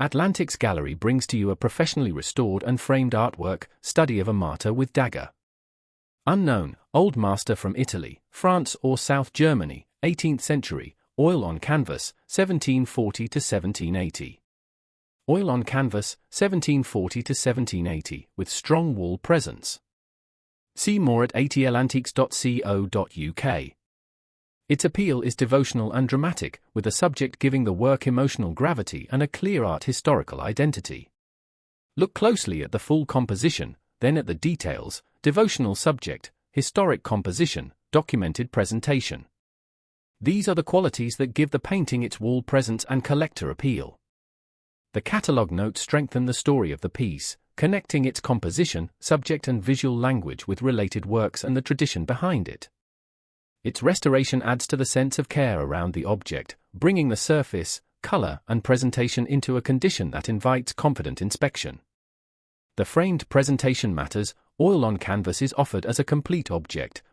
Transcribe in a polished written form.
Atlantiques Gallery brings to you a professionally restored and framed artwork, study of a martyr with dagger. Unknown, old master from Italy, France or South Germany, 18th century, oil on canvas, 1740 to 1780. Oil on canvas, 1740 to 1780, with strong wall presence. See more at atlantiques.co.uk. Its appeal is devotional and dramatic, with the subject giving the work emotional gravity and a clear art historical identity. Look closely at the full composition, then at the details: devotional subject, historic composition, documented presentation. These are the qualities that give the painting its wall presence and collector appeal. The catalogue notes strengthen the story of the piece, connecting its composition, subject and visual language with related works and the tradition behind it. Its restoration adds to the sense of care around the object, bringing the surface, color, and presentation into a condition that invites confident inspection. The framed presentation matters. Oil on canvas is offered as a complete object,